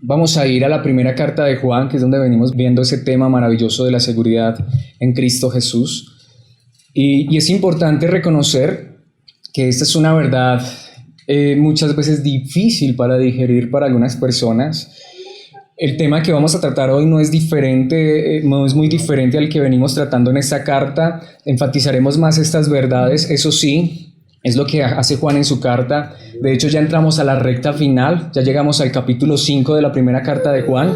Vamos a ir a la primera carta de Juan, que es donde venimos viendo ese tema maravilloso de la seguridad en Cristo Jesús. Y es importante reconocer que esta es una verdad muchas veces difícil para digerir para algunas personas. El tema que vamos a tratar hoy no es diferente, no es muy diferente al que venimos tratando en esta carta. Enfatizaremos más estas verdades, eso sí. Es lo que hace Juan en su carta. De hecho, ya entramos a la recta final, ya llegamos al capítulo 5 de la primera carta de Juan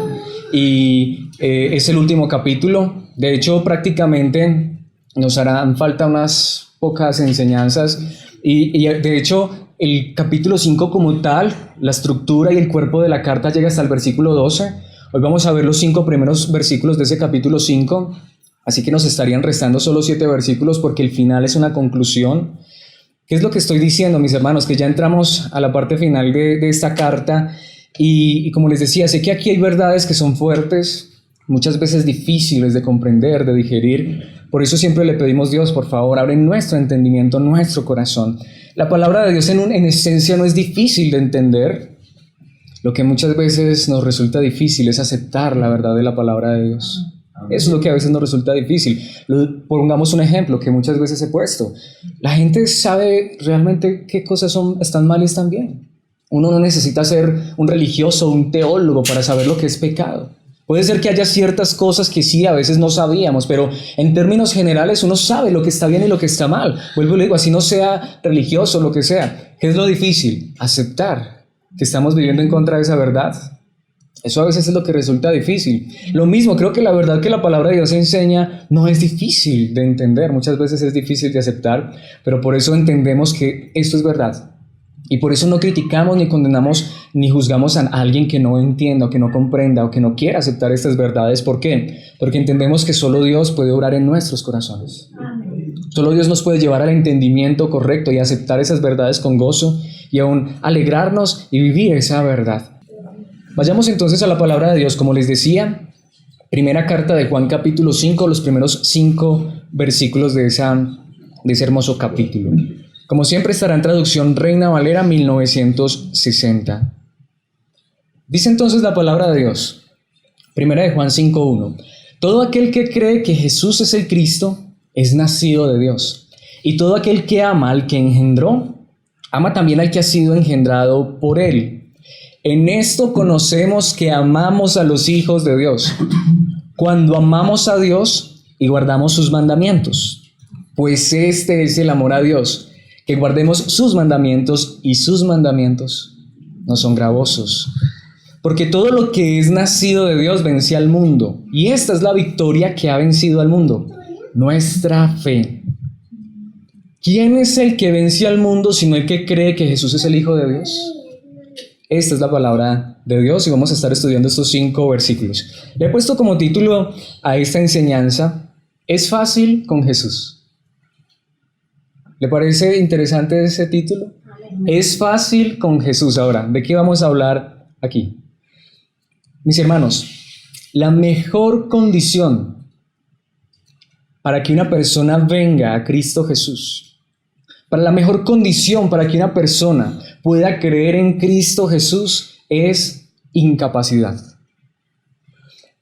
y es el último capítulo. De hecho, prácticamente nos harán falta unas pocas enseñanzas y de hecho, el capítulo 5 como tal, la estructura y el cuerpo de la carta llega hasta el versículo 12. Hoy vamos a ver los 5 primeros versículos de ese capítulo 5, así que nos estarían restando solo 7 versículos porque el final es una conclusión. ¿Qué es lo que estoy diciendo, mis hermanos? Que ya entramos a la parte final de esta carta y como les decía, sé que aquí hay verdades que son fuertes, muchas veces difíciles de comprender, de digerir. Por eso siempre le pedimos a Dios, por favor, abre nuestro entendimiento, nuestro corazón. La palabra de Dios en esencia no es difícil de entender. Lo que muchas veces nos resulta difícil es aceptar la verdad de la palabra de Dios. Eso es lo que a veces nos resulta difícil. Pongamos un ejemplo que muchas veces he puesto. La gente sabe realmente qué cosas están mal y están bien. Uno no necesita ser un religioso, un teólogo para saber lo que es pecado. Puede ser que haya ciertas cosas que sí, a veces no sabíamos, pero en términos generales uno sabe lo que está bien y lo que está mal. Vuelvo y le digo, así no sea religioso, lo que sea. ¿Qué es lo difícil? Aceptar que estamos viviendo en contra de esa verdad. Eso a veces es lo que resulta difícil. Lo mismo, creo que la verdad que la palabra de Dios enseña no es difícil de entender. Muchas veces es difícil de aceptar, pero por eso entendemos que esto es verdad. Y por eso no criticamos, ni condenamos, ni juzgamos a alguien que no entienda, o que no comprenda, o que no quiera aceptar estas verdades. ¿Por qué? Porque entendemos que solo Dios puede obrar en nuestros corazones. Solo Dios nos puede llevar al entendimiento correcto y aceptar esas verdades con gozo y aún alegrarnos y vivir esa verdad. Vayamos entonces a la palabra de Dios, como les decía, primera carta de Juan capítulo 5, los primeros 5 versículos de ese hermoso capítulo. Como siempre estará en traducción Reina Valera 1960. Dice entonces la palabra de Dios, primera de Juan 5:1. Todo aquel que cree que Jesús es el Cristo es nacido de Dios. Y todo aquel que ama al que engendró, ama también al que ha sido engendrado por él. En esto conocemos que amamos a los hijos de Dios, cuando amamos a Dios y guardamos sus mandamientos. Pues este es el amor a Dios, que guardemos sus mandamientos, y sus mandamientos no son gravosos. Porque todo lo que es nacido de Dios vence al mundo, y esta es la victoria que ha vencido al mundo, nuestra fe. ¿Quién es el que vence al mundo sino el que cree que Jesús es el Hijo de Dios? Esta es la palabra de Dios y vamos a estar estudiando estos 5 versículos. Le he puesto como título a esta enseñanza, ¿es fácil con Jesús? ¿Le parece interesante ese título? Es fácil con Jesús. Ahora, ¿de qué vamos a hablar aquí? Mis hermanos, la mejor condición para que una persona venga a Cristo Jesús, la mejor condición para que una persona pueda creer en Cristo Jesús es incapacidad.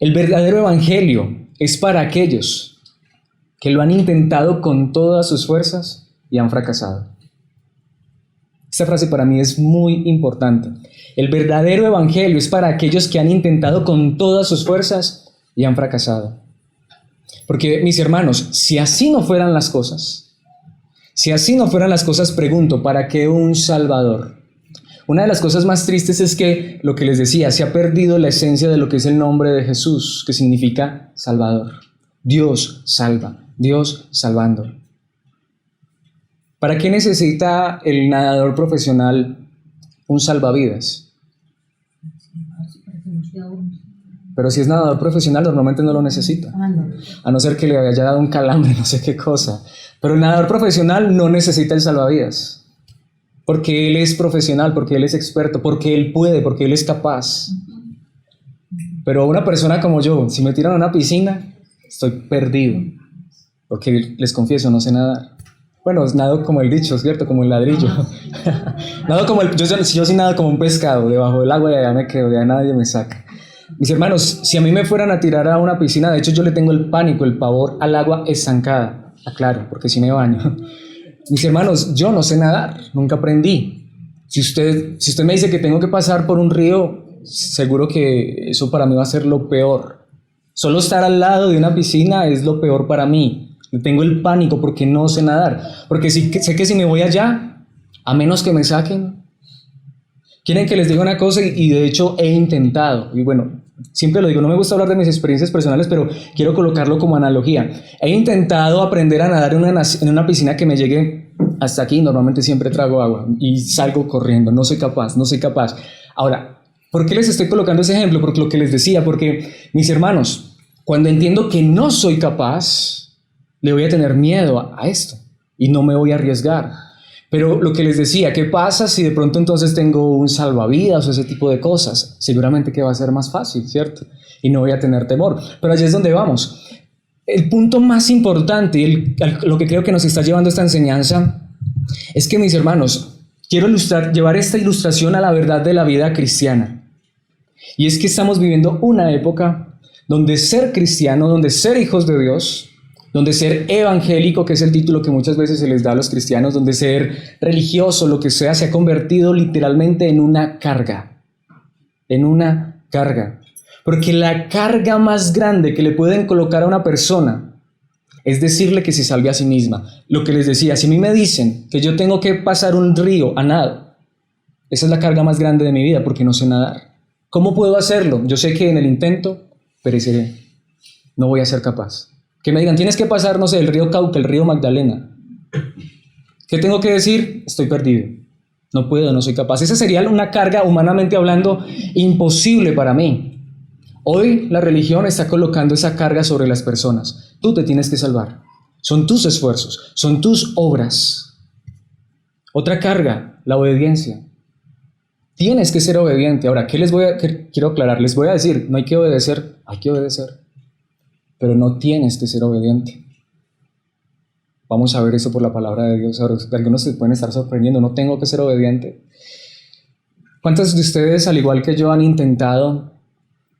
El verdadero evangelio es para aquellos que lo han intentado con todas sus fuerzas y han fracasado. Esta frase para mí es muy importante. El verdadero evangelio es para aquellos que han intentado con todas sus fuerzas y han fracasado. Porque, mis hermanos, si así no fueran las cosas, pregunto, ¿para qué un Salvador? Una de las cosas más tristes es que, lo que les decía, se ha perdido la esencia de lo que es el nombre de Jesús, que significa Salvador. Dios salva, Dios salvando. ¿Para qué necesita el nadador profesional un salvavidas? Pero si es nadador profesional, normalmente no lo necesita. A no ser que le haya dado un calambre, no sé qué cosa. Pero el nadador profesional no necesita el salvavidas. Porque él es profesional, porque él es experto, porque él puede, porque él es capaz. Pero una persona como yo, si me tiran a una piscina, estoy perdido. Porque les confieso, no sé nadar. Bueno, nado como el dicho, ¿cierto? Como el ladrillo. Nado como yo sí nado como un pescado, debajo del agua y allá me quedo, ya nadie me saca. Mis hermanos, si a mí me fueran a tirar a una piscina, de hecho yo le tengo el pánico, el pavor al agua estancada, aclaro, porque sí me baño. Mis hermanos, yo no sé nadar, nunca aprendí. Si usted me dice que tengo que pasar por un río, seguro que eso para mí va a ser lo peor. Solo estar al lado de una piscina es lo peor para mí. Tengo el pánico porque no sé nadar. Porque sé que si me voy allá, a menos que me saquen. Quieren que les diga una cosa y de hecho he intentado. Y bueno, siempre lo digo, no me gusta hablar de mis experiencias personales, pero quiero colocarlo como analogía. He intentado aprender a nadar en una piscina que me llegue hasta aquí. Normalmente siempre trago agua y salgo corriendo. No soy capaz. Ahora, ¿por qué les estoy colocando ese ejemplo? Porque lo que les decía, porque mis hermanos, cuando entiendo que no soy capaz, le voy a tener miedo a esto y no me voy a arriesgar. Pero lo que les decía, ¿qué pasa si de pronto entonces tengo un salvavidas o ese tipo de cosas? Seguramente que va a ser más fácil, ¿cierto? Y no voy a tener temor. Pero allí es donde vamos. El punto más importante y lo que creo que nos está llevando esta enseñanza es que, mis hermanos, quiero llevar esta ilustración a la verdad de la vida cristiana. Y es que estamos viviendo una época donde ser cristiano, donde ser hijos de Dios, donde ser evangélico, que es el título que muchas veces se les da a los cristianos, donde ser religioso, lo que sea, se ha convertido literalmente en una carga. En una carga. Porque la carga más grande que le pueden colocar a una persona es decirle que se salve a sí misma. Lo que les decía, si a mí me dicen que yo tengo que pasar un río a nado, esa es la carga más grande de mi vida porque no sé nadar. ¿Cómo puedo hacerlo? Yo sé que en el intento pereceré. No voy a ser capaz. Que me digan, tienes que pasar, no sé, el río Cauca, el río Magdalena. ¿Qué tengo que decir? Estoy perdido. No puedo, no soy capaz. Esa sería una carga, humanamente hablando, imposible para mí. Hoy la religión está colocando esa carga sobre las personas. Tú te tienes que salvar. Son tus esfuerzos, son tus obras. Otra carga, la obediencia. Tienes que ser obediente. Ahora, quiero aclarar? Les voy a decir, no hay que obedecer, hay que obedecer. Pero no tienes que ser obediente. Vamos a ver eso por la palabra de Dios. Ahora, algunos se pueden estar sorprendiendo, no tengo que ser obediente. ¿Cuántos de ustedes, al igual que yo, han intentado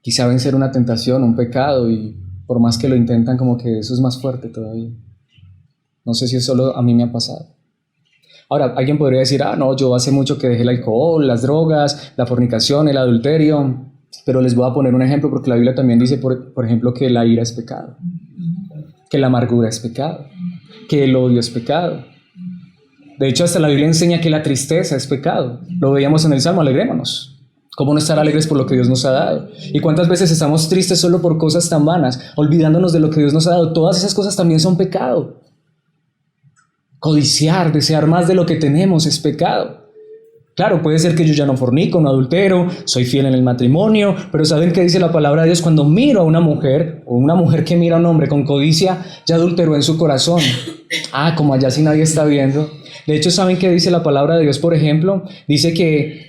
quizá vencer una tentación, un pecado, y por más que lo intentan, como que eso es más fuerte todavía? No sé si es solo a mí me ha pasado. Ahora, alguien podría decir, no, yo hace mucho que dejé el alcohol, las drogas, la fornicación, el adulterio. Pero les voy a poner un ejemplo porque la Biblia también dice, por ejemplo, que la ira es pecado, que la amargura es pecado, que el odio es pecado. De hecho, hasta la Biblia enseña que la tristeza es pecado. Lo veíamos en el Salmo, alegrémonos. ¿Cómo no estar alegres por lo que Dios nos ha dado? ¿Y cuántas veces estamos tristes solo por cosas tan vanas, olvidándonos de lo que Dios nos ha dado? Todas esas cosas también son pecado. Codiciar, desear más de lo que tenemos es pecado. Claro, puede ser que yo ya no fornico, no adultero, soy fiel en el matrimonio, pero ¿saben qué dice la palabra de Dios? Cuando miro a una mujer, o una mujer que mira a un hombre con codicia, ya adulteró en su corazón. Como allá si nadie está viendo. De hecho, ¿saben qué dice la palabra de Dios, por ejemplo? Dice que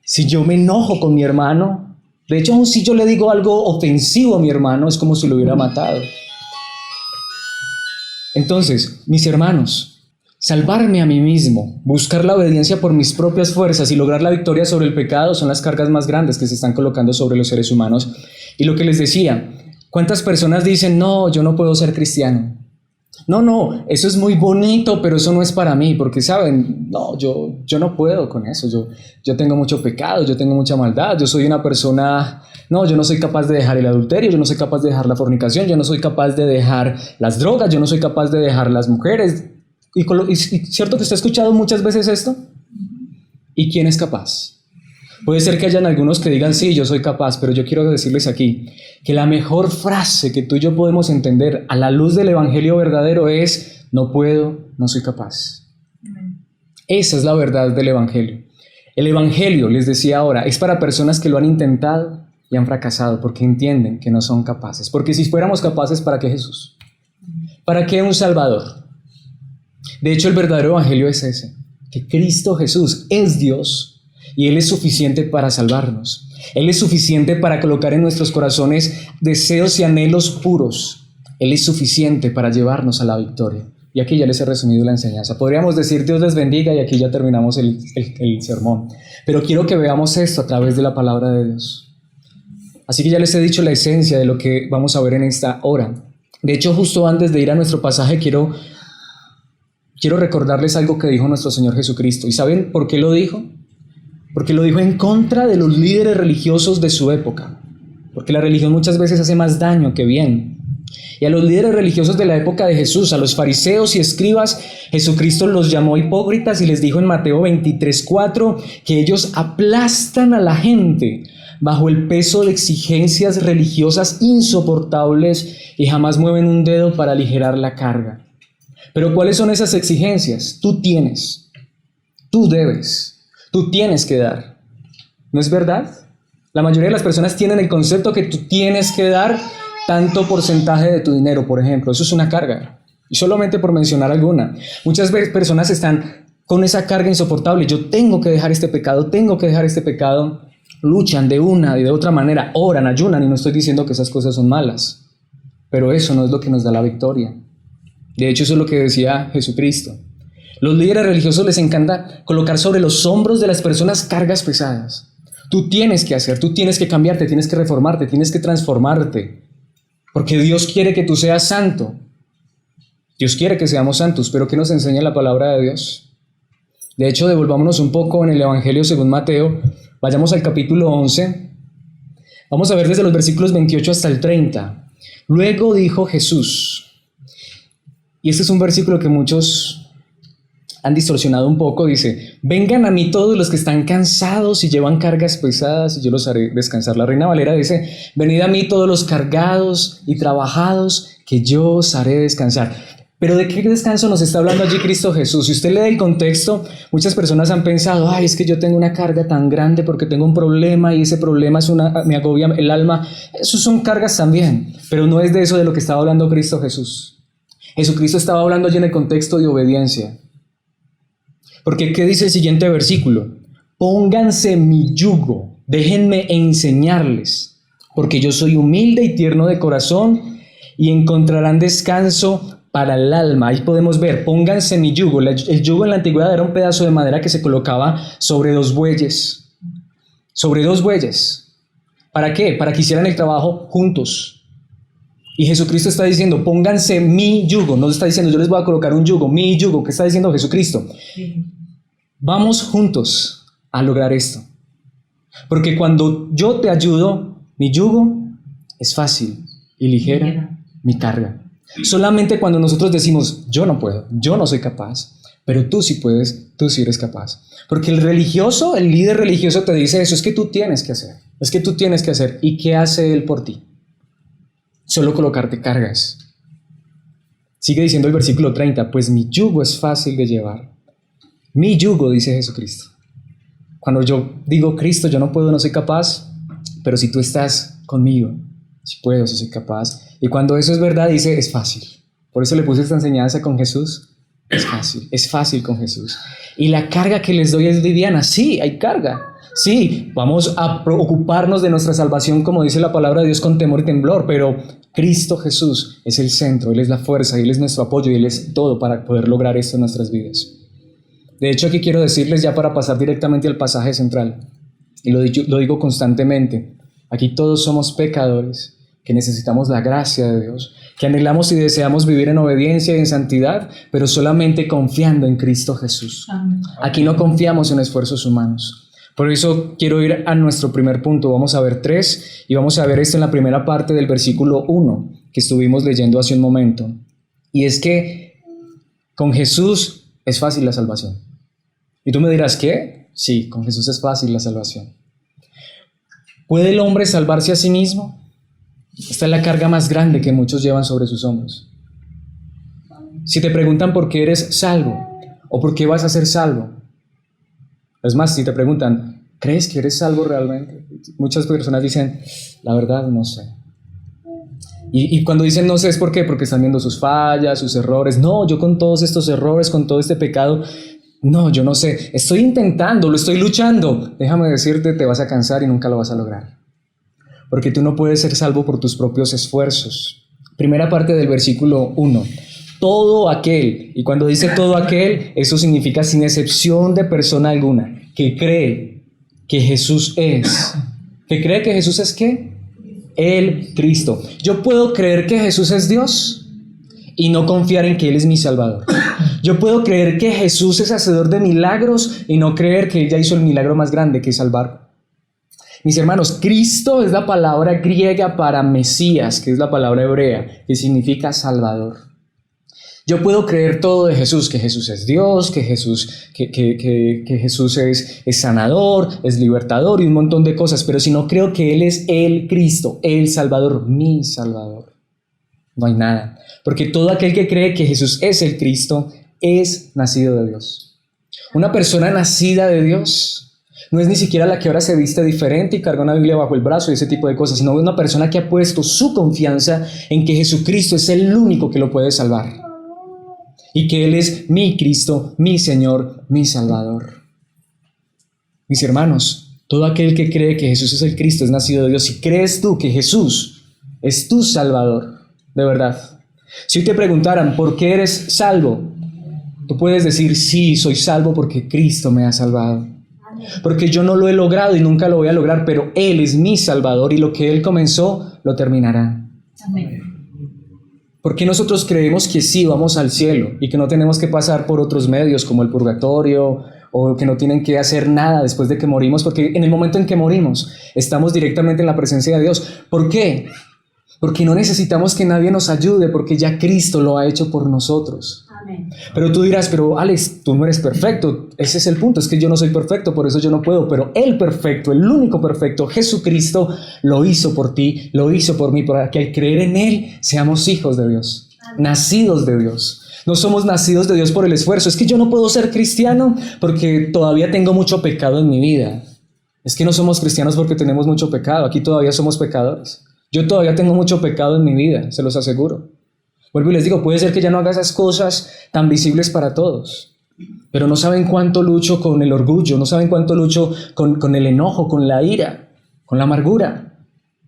si yo me enojo con mi hermano, de hecho, aun si yo le digo algo ofensivo a mi hermano, es como si lo hubiera matado. Entonces, mis hermanos, salvarme a mí mismo, buscar la obediencia por mis propias fuerzas y lograr la victoria sobre el pecado son las cargas más grandes que se están colocando sobre los seres humanos. Y lo que les decía, ¿cuántas personas dicen, no, yo no puedo ser cristiano? No, eso es muy bonito, pero eso no es para mí, porque saben, no, yo no puedo con eso, yo tengo mucho pecado, yo tengo mucha maldad, yo soy una persona, no, yo no soy capaz de dejar el adulterio, yo no soy capaz de dejar la fornicación, yo no soy capaz de dejar las drogas, yo no soy capaz de dejar las mujeres. ¿Y cierto que usted ha escuchado muchas veces esto? ¿Y quién es capaz? Puede ser que hayan algunos que digan, sí, yo soy capaz, pero yo quiero decirles aquí que la mejor frase que tú y yo podemos entender a la luz del evangelio verdadero es, no puedo, no soy capaz. Esa es la verdad del evangelio. El evangelio, les decía ahora, es para personas que lo han intentado y han fracasado porque entienden que no son capaces. Porque si fuéramos capaces, ¿para qué Jesús? ¿Para qué un Salvador? De hecho, el verdadero evangelio es ese, que Cristo Jesús es Dios y Él es suficiente para salvarnos. Él es suficiente para colocar en nuestros corazones deseos y anhelos puros. Él es suficiente para llevarnos a la victoria. Y aquí ya les he resumido la enseñanza. Podríamos decir Dios les bendiga y aquí ya terminamos el sermón. Pero quiero que veamos esto a través de la palabra de Dios. Así que ya les he dicho la esencia de lo que vamos a ver en esta hora. De hecho, justo antes de ir a nuestro pasaje, quiero recordarles algo que dijo nuestro Señor Jesucristo. ¿Y saben por qué lo dijo? Porque lo dijo en contra de los líderes religiosos de su época. Porque la religión muchas veces hace más daño que bien. Y a los líderes religiosos de la época de Jesús, a los fariseos y escribas, Jesucristo los llamó hipócritas y les dijo en Mateo 23:4 que ellos aplastan a la gente bajo el peso de exigencias religiosas insoportables y jamás mueven un dedo para aligerar la carga. Pero ¿cuáles son esas exigencias? Tú tienes, tú debes, tú tienes que dar. ¿No es verdad? La mayoría de las personas tienen el concepto que tú tienes que dar tanto porcentaje de tu dinero, por ejemplo. Eso es una carga. Y solamente por mencionar alguna. Muchas personas están con esa carga insoportable. Yo tengo que dejar este pecado, tengo que dejar este pecado. Luchan de una y de otra manera, oran, ayunan, y no estoy diciendo que esas cosas son malas. Pero eso no es lo que nos da la victoria. De hecho, eso es lo que decía Jesucristo. Los líderes religiosos les encanta colocar sobre los hombros de las personas cargas pesadas. Tú tienes que hacer, tú tienes que cambiarte, tienes que reformarte, tienes que transformarte. Porque Dios quiere que tú seas santo. Dios quiere que seamos santos, pero ¿qué nos enseña la palabra de Dios? De hecho, devolvámonos un poco en el Evangelio según Mateo. Vayamos al capítulo 11. Vamos a ver desde los versículos 28 hasta el 30. Luego dijo Jesús, y este es un versículo que muchos han distorsionado un poco, dice: vengan a mí todos los que están cansados y llevan cargas pesadas y yo los haré descansar. La Reina Valera dice: venid a mí todos los cargados y trabajados, que yo os haré descansar. Pero ¿de qué descanso nos está hablando allí Cristo Jesús? Si usted lee el contexto, muchas personas han pensado: ay, es que yo tengo una carga tan grande porque tengo un problema y ese problema me agobia el alma. Eso son cargas también, pero no es de eso de lo que estaba hablando Cristo Jesús. Jesucristo estaba hablando allí en el contexto de obediencia. Porque ¿qué dice el siguiente versículo? Pónganse mi yugo, déjenme enseñarles, porque yo soy humilde y tierno de corazón y encontrarán descanso para el alma. Ahí podemos ver, pónganse mi yugo. El yugo en la antigüedad era un pedazo de madera que se colocaba sobre dos bueyes. Sobre dos bueyes. ¿Para qué? Para que hicieran el trabajo juntos. Y Jesucristo está diciendo: pónganse mi yugo. No está diciendo yo les voy a colocar un yugo, mi yugo. ¿Qué está diciendo Jesucristo? Vamos juntos a lograr esto. Porque cuando yo te ayudo, mi yugo es fácil y ligera mi carga. Solamente cuando nosotros decimos: yo no puedo, yo no soy capaz, pero tú sí puedes, tú sí eres capaz. Porque el religioso, el líder religioso te dice eso: es que tú tienes que hacer, es que tú tienes que hacer. ¿Y qué hace él por ti? Solo colocarte cargas. Sigue diciendo el versículo 30, pues mi yugo es fácil de llevar. Mi yugo, dice Jesucristo. Cuando yo digo: Cristo, yo no puedo, no soy capaz, pero si tú estás conmigo, si puedo, si soy capaz. Y cuando eso es verdad, dice: es fácil. Por eso le puse esta enseñanza con Jesús. Es fácil con Jesús. Y la carga que les doy es liviana. Sí, hay carga. Sí, vamos a ocuparnos de nuestra salvación, como dice la palabra de Dios, con temor y temblor, pero Cristo Jesús es el centro, Él es la fuerza, Él es nuestro apoyo y Él es todo para poder lograr esto en nuestras vidas. De hecho, aquí quiero decirles, ya para pasar directamente al pasaje central, y lo digo constantemente, aquí todos somos pecadores, que necesitamos la gracia de Dios, que anhelamos y deseamos vivir en obediencia y en santidad, pero solamente confiando en Cristo Jesús. Aquí no confiamos en esfuerzos humanos. Por eso quiero ir a nuestro primer punto. Vamos a ver 3 y vamos a ver esto en la primera parte del versículo 1 que estuvimos leyendo hace un momento. Y es que con Jesús es fácil la salvación. Y tú me dirás, ¿qué? Sí, con Jesús es fácil la salvación. ¿Puede el hombre salvarse a sí mismo? Esta es la carga más grande que muchos llevan sobre sus hombros. Si te preguntan por qué eres salvo o por qué vas a ser salvo, es más, si te preguntan, ¿crees que eres salvo realmente? Muchas personas dicen, la verdad no sé. Y cuando dicen no sé, ¿es por qué? Porque están viendo sus fallas, sus errores. No, yo con todos estos errores, con todo este pecado, no, yo no sé. Estoy intentando, lo estoy luchando. Déjame decirte, te vas a cansar y nunca lo vas a lograr. Porque tú no puedes ser salvo por tus propios esfuerzos. Primera parte del versículo 1. todo aquel, y cuando dice todo aquel, eso significa sin excepción de persona alguna, que cree que Jesús es. ¿Que cree que Jesús es qué? El Cristo. Yo puedo creer que Jesús es Dios y no confiar en que Él es mi Salvador. Yo puedo creer que Jesús es hacedor de milagros y no creer que Él ya hizo el milagro más grande, que es salvar. Mis hermanos, Cristo es la palabra griega para Mesías, que es la palabra hebrea, que significa Salvador. Yo puedo creer todo de Jesús, que Jesús es Dios, que Jesús es sanador, es libertador y un montón de cosas, pero si no creo que Él es el Cristo, el Salvador, mi Salvador, no hay nada. Porque todo aquel que cree que Jesús es el Cristo es nacido de Dios. Una persona nacida de Dios no es ni siquiera la que ahora se viste diferente y carga una Biblia bajo el brazo y ese tipo de cosas, sino una persona que ha puesto su confianza en que Jesucristo es el único que lo puede salvar. Y que Él es mi Cristo, mi Señor, mi Salvador. Mis hermanos, todo aquel que cree que Jesús es el Cristo es nacido de Dios. Si crees tú que Jesús es tu Salvador, de verdad. Si hoy te preguntaran ¿por qué eres salvo? Tú puedes decir sí, soy salvo porque Cristo me ha salvado. Porque yo no lo he logrado y nunca lo voy a lograr, pero Él es mi Salvador y lo que Él comenzó, lo terminará. Amén. ¿Por qué nosotros creemos que sí vamos al cielo y que no tenemos que pasar por otros medios como el purgatorio o que no tienen que hacer nada después de que morimos? Porque en el momento en que morimos estamos directamente en la presencia de Dios. ¿Por qué? Porque no necesitamos que nadie nos ayude, porque ya Cristo lo ha hecho por nosotros. Amén. Pero tú dirás, pero Alex, tú no eres perfecto. Ese es el punto, es que yo no soy perfecto, por eso yo no puedo. Pero el perfecto, el único perfecto, Jesucristo, lo hizo por ti, lo hizo por mí, para que al creer en Él seamos hijos de Dios, Amén. Nacidos de Dios. No somos nacidos de Dios por el esfuerzo. Es que yo no puedo ser cristiano porque todavía tengo mucho pecado en mi vida. Es que no somos cristianos porque tenemos mucho pecado. Aquí todavía somos pecadores. Yo todavía tengo mucho pecado en mi vida, se los aseguro. Vuelvo y les digo, puede ser que ya no haga esas cosas tan visibles para todos, pero no saben cuánto lucho con el orgullo, no saben cuánto lucho con el enojo, con la ira, con la amargura.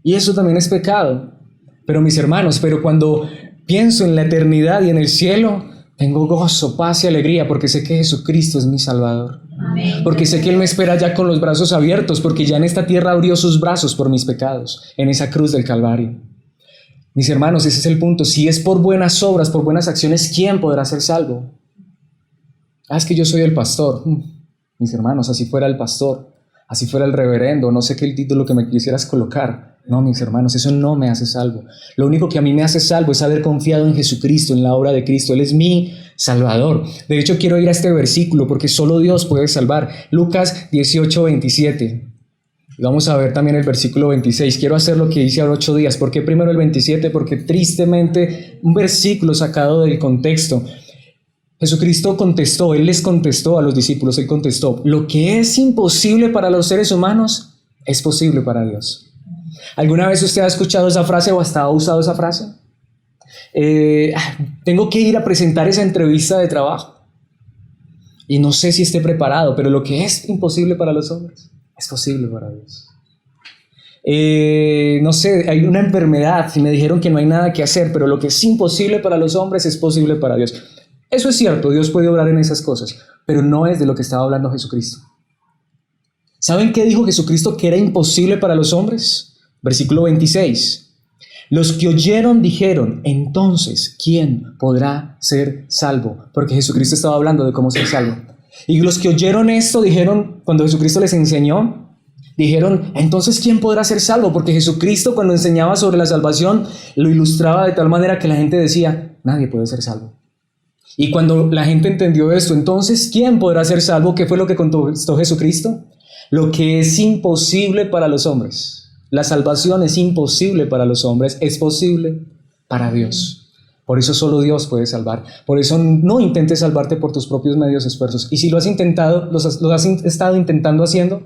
Y eso también es pecado. Pero mis hermanos, pero cuando pienso en la eternidad y en el cielo, tengo gozo, paz y alegría porque sé que Jesucristo es mi Salvador. Amén. Porque sé que Él me espera ya con los brazos abiertos, porque ya en esta tierra abrió sus brazos por mis pecados, en esa cruz del Calvario. Mis hermanos, ese es el punto. Si es por buenas obras, por buenas acciones, ¿quién podrá ser salvo? Es que yo soy el pastor. Mis hermanos, así fuera el pastor, así fuera el reverendo, no sé qué el título que me quisieras colocar. No, mis hermanos, eso no me hace salvo. Lo único que a mí me hace salvo es haber confiado en Jesucristo, en la obra de Cristo. Él es mi Salvador. De hecho, quiero ir a este versículo porque solo Dios puede salvar. Lucas 18:27. Vamos a ver también el versículo 26. Quiero hacer lo que hice hace 8 días. ¿Por qué primero el 27? Porque tristemente un versículo sacado del contexto. Jesucristo contestó, Él les contestó a los discípulos, Él contestó: lo que es imposible para los seres humanos es posible para Dios. ¿Alguna vez usted ha escuchado esa frase o hasta ha usado esa frase? Tengo que ir a presentar esa entrevista de trabajo y no sé si esté preparado, pero lo que es imposible para los hombres es posible para Dios. No sé, hay una enfermedad y me dijeron que no hay nada que hacer, pero lo que es imposible para los hombres es posible para Dios. Eso es cierto, Dios puede obrar en esas cosas, pero no es de lo que estaba hablando Jesucristo. ¿Saben qué dijo Jesucristo que era imposible para los hombres? Versículo 26. Los que oyeron dijeron: entonces, ¿quién podrá ser salvo? Porque Jesucristo estaba hablando de cómo ser salvo. Y los que oyeron esto dijeron, cuando Jesucristo les enseñó, dijeron: entonces, ¿quién podrá ser salvo? Porque Jesucristo, cuando enseñaba sobre la salvación, lo ilustraba de tal manera que la gente decía: nadie puede ser salvo. Y cuando la gente entendió esto, entonces, ¿quién podrá ser salvo? ¿Qué fue lo que contestó Jesucristo? Lo que es imposible para los hombres. La salvación es imposible para los hombres, es posible para Dios. Por eso solo Dios puede salvar. Por eso no intentes salvarte por tus propios medios esfuerzos. Y si lo has intentado, lo has estado intentando haciendo,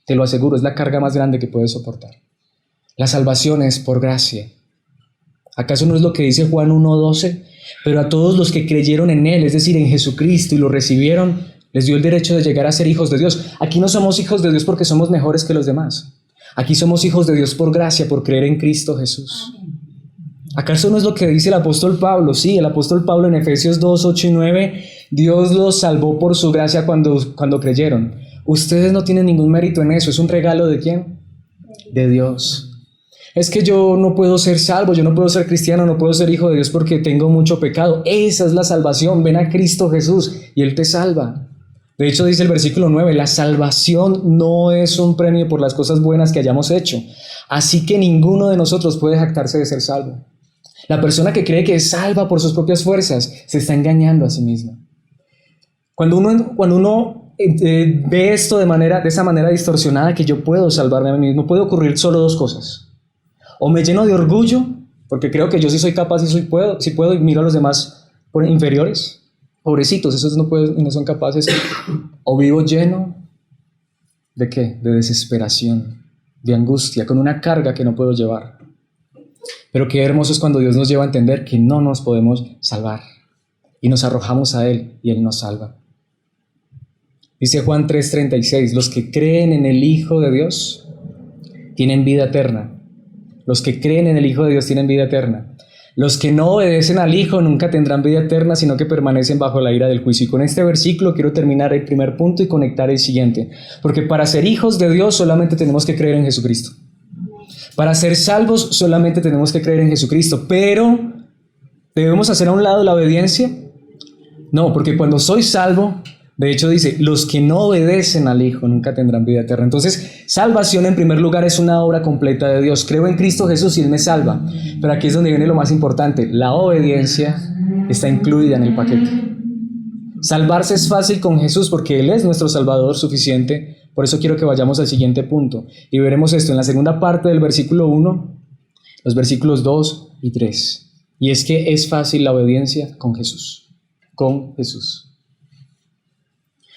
te lo aseguro, es la carga más grande que puedes soportar. La salvación es por gracia. ¿Acaso no es lo que dice Juan 1:12? Pero a todos los que creyeron en Él, es decir, en Jesucristo, y lo recibieron, les dio el derecho de llegar a ser hijos de Dios. Aquí no somos hijos de Dios porque somos mejores que los demás. Aquí somos hijos de Dios por gracia, por creer en Cristo Jesús. ¿Acaso no es lo que dice el apóstol Pablo? Sí, el apóstol Pablo en Efesios 2, 8 y 9, Dios los salvó por su gracia cuando creyeron. Ustedes no tienen ningún mérito en eso, ¿es un regalo de quién? De Dios. Es que yo no puedo ser salvo, yo no puedo ser cristiano, no puedo ser hijo de Dios porque tengo mucho pecado. Esa es la salvación, ven a Cristo Jesús y Él te salva. De hecho dice el versículo 9, la salvación no es un premio por las cosas buenas que hayamos hecho, así que ninguno de nosotros puede jactarse de ser salvo. La persona que cree que es salva por sus propias fuerzas se está engañando a sí misma. Cuando uno ve esto de esa manera distorsionada, que yo puedo salvarme a mí mismo, puede ocurrir solo dos cosas. O me lleno de orgullo, porque creo que yo sí soy capaz y sí puedo y miro a los demás por inferiores. Pobrecitos, esos no pueden y no son capaces. O vivo lleno ¿de qué? De desesperación, de angustia, con una carga que no puedo llevar. Pero qué hermoso es cuando Dios nos lleva a entender que no nos podemos salvar y nos arrojamos a Él y Él nos salva. Dice Juan 3:36, los que creen en el Hijo de Dios tienen vida eterna. Los que creen en el Hijo de Dios tienen vida eterna. Los que no obedecen al Hijo nunca tendrán vida eterna, sino que permanecen bajo la ira del juicio. Y con este versículo quiero terminar el primer punto y conectar el siguiente. Porque para ser hijos de Dios solamente tenemos que creer en Jesucristo. Para ser salvos solamente tenemos que creer en Jesucristo. Pero, ¿debemos hacer a un lado la obediencia? No, porque cuando soy salvo, de hecho dice, los que no obedecen al Hijo nunca tendrán vida eterna. Entonces, salvación en primer lugar es una obra completa de Dios. Creo en Cristo Jesús y Él me salva. Pero aquí es donde viene lo más importante. La obediencia está incluida en el paquete. Salvarse es fácil con Jesús porque Él es nuestro Salvador suficiente. Por eso quiero que vayamos al siguiente punto. Y veremos esto en la segunda parte del versículo 1, los versículos 2 y 3. Y es que es fácil la obediencia con Jesús. Con Jesús.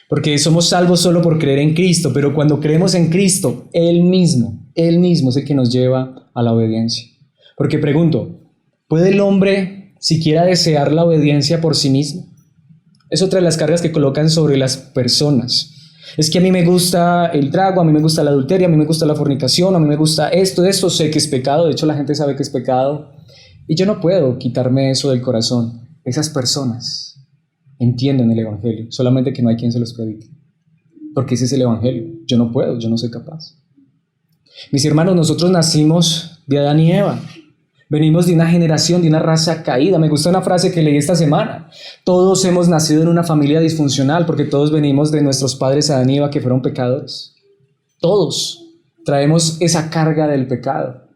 Porque somos salvos solo por creer en Cristo, pero cuando creemos en Cristo, Él mismo es el que nos lleva a la obediencia. Porque pregunto, ¿puede el hombre siquiera desear la obediencia por sí mismo? Es otra de las cargas que colocan sobre las personas. Es que a mí me gusta el trago, a mí me gusta la adulteria, a mí me gusta la fornicación, a mí me gusta esto, sé que es pecado, de hecho la gente sabe que es pecado, y yo no puedo quitarme eso del corazón. Esas personas entienden el Evangelio, solamente que no hay quien se los predique. Porque ese es el Evangelio. Yo no puedo, yo no soy capaz. Mis hermanos, nosotros nacimos de Adán y Eva. Venimos de una generación, de una raza caída. Me gusta una frase que leí esta semana. Todos hemos nacido en una familia disfuncional porque todos venimos de nuestros padres Adán y Eva que fueron pecadores. Todos traemos esa carga del pecado.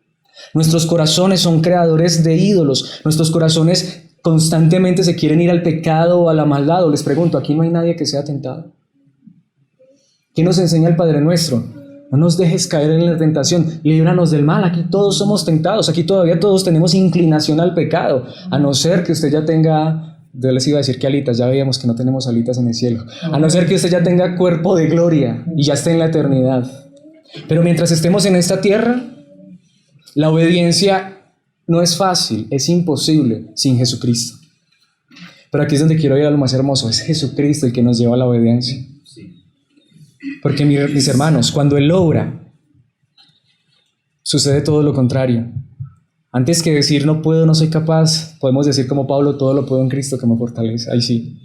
Nuestros corazones son creadores de ídolos. Nuestros corazones constantemente se quieren ir al pecado o a la maldad. Les pregunto, ¿aquí no hay nadie que sea tentado? ¿Qué nos enseña el Padre Nuestro? No nos dejes caer en la tentación, líbranos del mal. Aquí todos somos tentados, aquí todavía todos tenemos inclinación al pecado, a no ser que usted ya tenga, yo les iba a decir que alitas, ya veíamos que no tenemos alitas en el cielo, a no ser que usted ya tenga cuerpo de gloria y ya esté en la eternidad. Pero mientras estemos en esta tierra, la obediencia no es fácil, es imposible sin Jesucristo. Pero aquí es donde quiero ir a lo más hermoso, es Jesucristo el que nos lleva a la obediencia. Porque mis hermanos, cuando Él obra, sucede todo lo contrario. Antes que decir no puedo, no soy capaz, podemos decir como Pablo, todo lo puedo en Cristo que me fortalece. Ahí sí.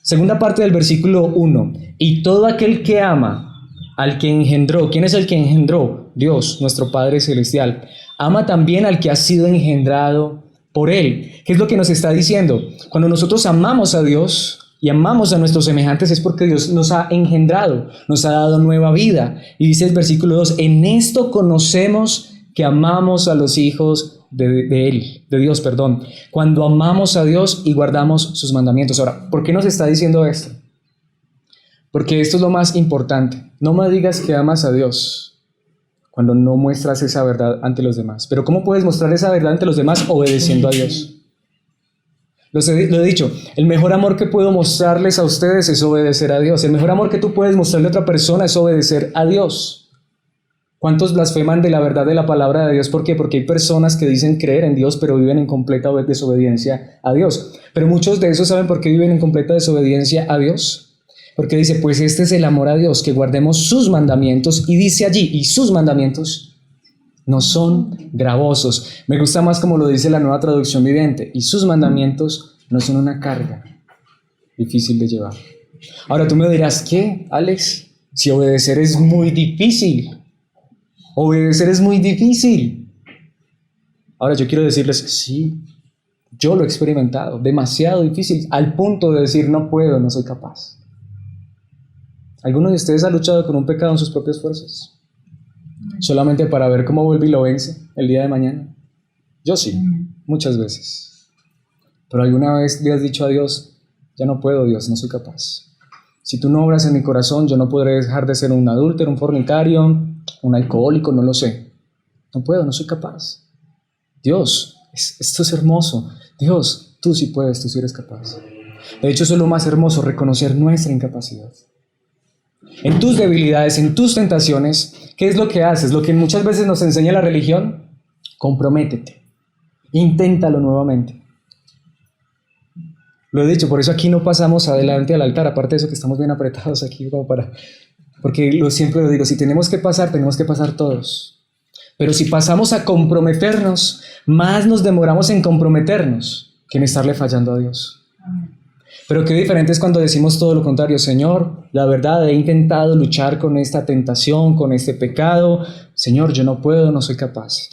Segunda parte del versículo 1. Y todo aquel que ama al que engendró. ¿Quién es el que engendró? Dios, nuestro Padre Celestial. Ama también al que ha sido engendrado por Él. ¿Qué es lo que nos está diciendo? Cuando nosotros amamos a Dios y amamos a nuestros semejantes es porque Dios nos ha engendrado, nos ha dado nueva vida. Y dice el versículo 2, en esto conocemos que amamos a los hijos de Dios, cuando amamos a Dios y guardamos sus mandamientos. Ahora, ¿por qué nos está diciendo esto? Porque esto es lo más importante. No me digas que amas a Dios cuando no muestras esa verdad ante los demás. Pero ¿cómo puedes mostrar esa verdad ante los demás? Obedeciendo a Dios. Lo he dicho, el mejor amor que puedo mostrarles a ustedes es obedecer a Dios. El mejor amor que tú puedes mostrarle a otra persona es obedecer a Dios. ¿Cuántos blasfeman de la verdad de la palabra de Dios? ¿Por qué? Porque hay personas que dicen creer en Dios, pero viven en completa desobediencia a Dios. Pero muchos de esos ¿saben por qué viven en completa desobediencia a Dios? Porque dice, pues este es el amor a Dios, que guardemos sus mandamientos. Y dice allí, y sus mandamientos no son gravosos. Me gusta más como lo dice la Nueva Traducción Viviente, y sus mandamientos no son una carga difícil de llevar. Ahora tú me dirás, ¿qué, Alex? Si obedecer es muy difícil. Obedecer es muy difícil. Ahora yo quiero decirles, sí, yo lo he experimentado, demasiado difícil, al punto de decir no puedo, no soy capaz. ¿Alguno de ustedes ha luchado con un pecado en sus propias fuerzas? Solamente para ver cómo vuelve y lo vence el día de mañana. Yo sí, muchas veces. Pero alguna vez le has dicho a Dios, ya no puedo, Dios, no soy capaz. Si tú no obras en mi corazón, yo no podré dejar de ser un adúltero, un fornicario, un alcohólico, no lo sé. No puedo, no soy capaz. Dios, esto es hermoso. Dios, tú sí puedes, tú sí eres capaz. De hecho, eso es lo más hermoso, reconocer nuestra incapacidad. En tus debilidades, en tus tentaciones, ¿qué es lo que haces? Lo que muchas veces nos enseña la religión, comprométete, inténtalo nuevamente. Lo he dicho, por eso aquí no pasamos adelante al altar, aparte de eso que estamos bien apretados aquí como porque siempre lo digo, si tenemos que pasar todos. Pero si pasamos a comprometernos, más nos demoramos en comprometernos que en estarle fallando a Dios. Pero qué diferente es cuando decimos todo lo contrario. Señor, la verdad, he intentado luchar con esta tentación, con este pecado. Señor, yo no puedo, no soy capaz.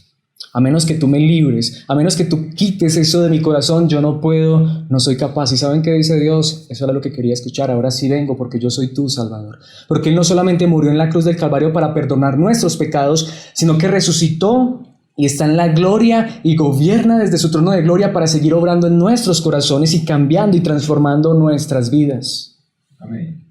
A menos que tú me libres, a menos que tú quites eso de mi corazón, yo no puedo, no soy capaz. ¿Y saben qué dice Dios? Eso era lo que quería escuchar. Ahora sí vengo porque yo soy tu Salvador. Porque Él no solamente murió en la cruz del Calvario para perdonar nuestros pecados, sino que resucitó y está en la gloria y gobierna desde su trono de gloria para seguir obrando en nuestros corazones y cambiando y transformando nuestras vidas. Amén.